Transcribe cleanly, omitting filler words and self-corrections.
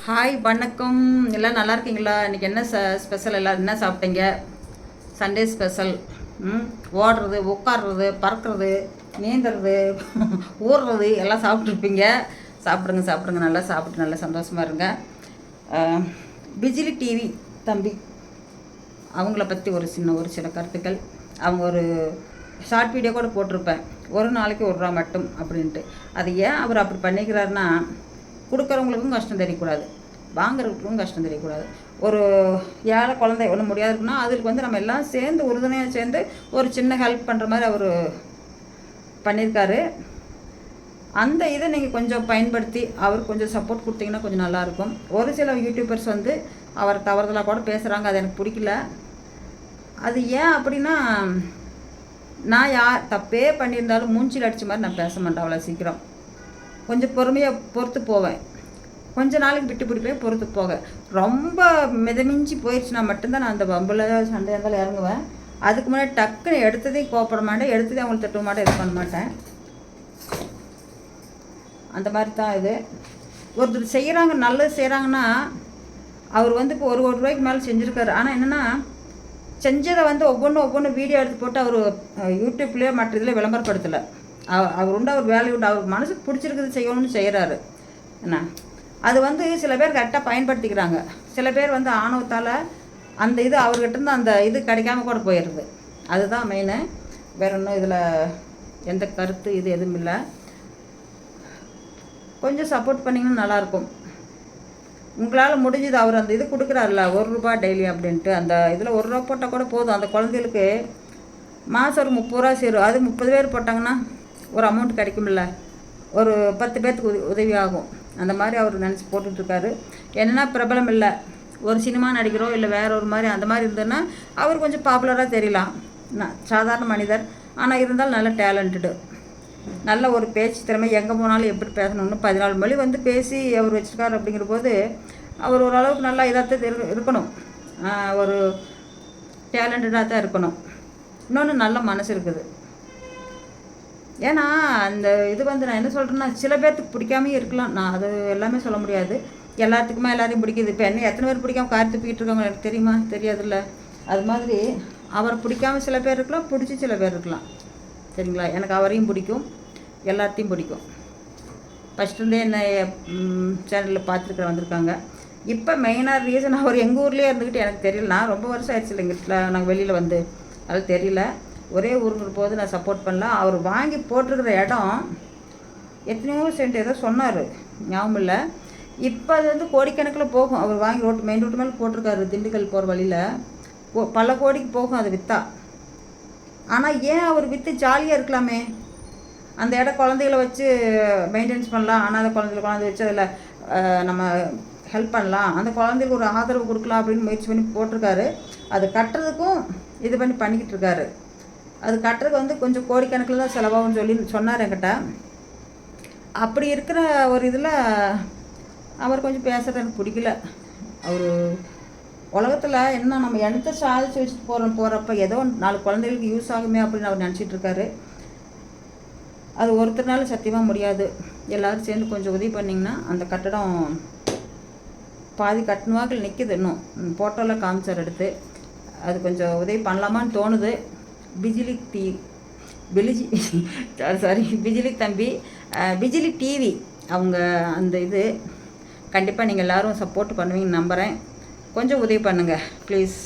Hi வணக்கம். எல்லாம் நல்லா இருக்கீங்களா? இன்றைக்கி என்ன ஸ்பெஷல்? எல்லாம் என்ன சாப்பிட்டீங்க? Sunday special. ஓடுறது, உட்காடுறது, பறக்கிறது, நீந்துறது, ஊறுறது எல்லாம் சாப்பிட்ருப்பீங்க. சாப்பிடுங்க சாப்பிடுங்க, நல்லா சாப்பிட்டு நல்லா சந்தோஷமாக இருங்க. பிஜிலி டிவி தம்பி அவங்கள பற்றி ஒரு சில கருத்துக்கள். அவங்க ஒரு ஷார்ட் வீடியோ கூட போட்டிருப்பேன், ஒரு நாளைக்கு ₹1 மட்டும் அப்படின்ட்டு. அது ஏன் அவர் அப்படி பண்ணிக்கிறாருன்னா, கொடுக்குறவங்களுக்கும் கஷ்டம் தெரியக்கூடாது, வாங்குறவங்களுக்கும் கஷ்டம் தெரியக்கூடாது. ஒரு ஏழை குழந்தை ஒன்றும் முடியாதுன்னா அதுக்கு நம்ம எல்லாம் சேர்ந்து உறுதுணையாக சேர்ந்து ஒரு சின்ன ஹெல்ப் பண்ணுற மாதிரி அவர் பண்ணியிருக்காரு. அந்த இதை நீங்கள் கொஞ்சம் பயன்படுத்தி அவர் கொஞ்சம் சப்போர்ட் கொடுத்தீங்கன்னா கொஞ்சம் நல்லாயிருக்கும். ஒரு சில யூடியூபர்ஸ் அவர் தவறுதலாக கூட பேசுகிறாங்க, அது எனக்கு பிடிக்கல. அது ஏன் அப்படின்னா, நான் தப்பே பண்ணியிருந்தாலும் மூஞ்சில் அடித்த மாதிரி நான் பேச மாட்டேன் அவ்வளோ சீக்கிரம். கொஞ்சம் பொறுமையாக பொறுத்து போவேன், கொஞ்ச நாளைக்கு விட்டு பிடிப்பேன், பொறுத்து போக. ரொம்ப மிதமிஞ்சி போயிடுச்சுன்னா மட்டும்தான் நான் அந்த பம்பில் சண்டையாக இருந்தாலும் இறங்குவேன். அதுக்கு முன்னாடி டக்குன்னு எடுத்ததையும் கோப்பட மாட்டேன், எடுத்ததே அவங்களுக்கு தட்ட மாட்டேன், இது பண்ண மாட்டேன். அந்த மாதிரி தான் இது. ஒருத்தர் செய்கிறாங்க, நல்லது செய்கிறாங்கன்னா அவர் இப்போ ₹1 மேலே செஞ்சுருக்காரு. ஆனால் என்னென்னா, செஞ்சதை ஒவ்வொன்றும் வீடியோ எடுத்து போட்டு அவர் யூடியூப்லேயே மற்ற இதில் விளம்பரப்படுத்தலை. அவர் அவர் வேலையை உண்டு, அவர் மனசுக்கு பிடிச்சிருக்குது செய்யணும்னு செய்கிறாரு. என்ன அது சில பேர் கரெக்டாக பயன்படுத்திக்கிறாங்க. சில பேர் ஆணவத்தால் அந்த இது அவர்கிட்ட அந்த இது கிடைக்காம கூட போயிடுது. அதுதான் மெயினு. வேறு ஒன்றும் இதில் எந்த கருத்து இது எதுவும் இல்லை. கொஞ்சம் சப்போர்ட் பண்ணிங்கன்னா நல்லாயிருக்கும். உங்களால் முடிஞ்சது. அவர் அந்த இது கொடுக்குறாருல ₹1 டெய்லி அப்படின்ட்டு, அந்த இதில் ₹1 போட்டால் கூட போதும். அந்த குழந்தைகளுக்கு மாதம் ஒரு ₹30 சேரும். அது 30 பேர் போட்டாங்கன்னா ஒரு அமௌண்ட் கிடைக்கும்ல, ஒரு 10 பேர்த்துக்கு உதவி ஆகும். அந்த மாதிரி அவர் நினச்சி போட்டுட்ருக்காரு. என்னென்னா, பிரபலம் இல்லை, ஒரு சினிமா நடிக்கிறோம் இல்லை வேற ஒரு மாதிரி அந்த மாதிரி இருந்ததுன்னா அவர் கொஞ்சம் பாப்புலராக தெரியலாம். சாதாரண மனிதர், ஆனால் இருந்தாலும் நல்ல டேலண்டடு, நல்ல ஒரு பேச்சு திறமை. எங்கே போனாலும் எப்படி பேசணும்னு 14 மொழி பேசி அவர் வச்சுருக்காரு. அப்படிங்கிற போது அவர் ஓரளவுக்கு நல்லா இதாக இருக்கணும், ஒரு டேலண்டடாக தான் இருக்கணும். இன்னொன்று நல்ல மனசு இருக்குது. ஏன்னா அந்த இது நான் என்ன சொல்கிறேன்னா, சில பேர்த்துக்கு பிடிக்காமே இருக்கலாம். நான் அது எல்லாமே சொல்ல முடியாது. எல்லாத்துக்குமே எல்லாரையும் பிடிக்குது. இப்போ என்ன எத்தனை பேர் பிடிக்காம கார் துப்பிக்கிட்டு இருக்காங்க எனக்கு தெரியுமா? தெரியாதுல்ல. அது மாதிரி அவரை பிடிக்காம சில பேர் இருக்கலாம், பிடிச்சி சில பேர் இருக்கலாம். சரிங்களா? எனக்கு அவரையும் பிடிக்கும், எல்லாத்தையும் பிடிக்கும். ஃபஸ்ட்டுருந்தே என்ன சேனலில் பார்த்துருக்க வந்திருக்காங்க. இப்போ மெயினாக ரீசன் அவர் எங்கள் ஊர்லேயே இருந்துக்கிட்டு எனக்கு தெரியல. நான் ரொம்ப வருஷம் ஆயிடுச்சு இல்லைங்க, நாங்கள் வெளியில் அது தெரியல. ஒரே ஊருங்கிற போது நான் சப்போர்ட் பண்ணலாம். அவர் வாங்கி போட்டிருக்கிற இடம் எத்தனையோ சென்ட் ஏதோ சொன்னார், ஞாபகம் இல்லை. இப்போ அது கோடிக்கணக்கில் போகும். அவர் வாங்கி மெயின் ரோட்டு மேலே போட்டிருக்காரு, திண்டுக்கல் போகிற வழியில் பல கோடிக்கு போகும் அது விற்றா. ஆனால் ஏன் அவர் விற்று ஜாலியாக இருக்கலாமே? அந்த இடம் குழந்தைகளை வச்சு மெயின்டெனன்ஸ் பண்ணலாம். ஆனால் அந்த குழந்தை வச்சு அதில் நம்ம ஹெல்ப் பண்ணலாம், அந்த குழந்தைகளுக்கு ஒரு ஆதரவு கொடுக்கலாம் அப்படின்னு முயற்சி பண்ணி போட்டிருக்காரு. அது கட்டுறதுக்கும் இது பண்ணிக்கிட்டு இருக்காரு. அது கட்டுறதுக்கு கொஞ்சம் கோடிக்கணக்கில் தான் செலவாகும்னு சொன்னார் என்கிட்ட. அப்படி இருக்கிற ஒரு இதில் அவர் கொஞ்சம் பேசுகிறது எனக்கு பிடிக்கல. அவர் உலகத்தில் என்ன நம்ம எண்ணத்தை சாதிச்சு வச்சுட்டு போகிறப்ப ஏதோ 4 குழந்தைகளுக்கு யூஸ் ஆகுமே அப்படின்னு அவர் நினச்சிட்டு இருக்காரு. அது ஒருத்தர்னால சத்தியமாக முடியாது. எல்லோரும் சேர்ந்து கொஞ்சம் உதவி பண்ணிங்கன்னா அந்த கட்டடம் பாதி கட்டணுவாக்கில் நிற்கிது. இன்னும் ஃபோட்டோவில் காமிச்சார் எடுத்து. அது கொஞ்சம் உதவி பண்ணலாமான்னு தோணுது. பிஜிலி தம்பி பிஜிலி டிவி அவங்க அந்த இது கண்டிப்பாக நீங்கள் எல்லோரும் சப்போர்ட் பண்ணுவீங்கன்னு நம்புகிறேன். கொஞ்சம் உதவி பண்ணுங்கள் ப்ளீஸ்.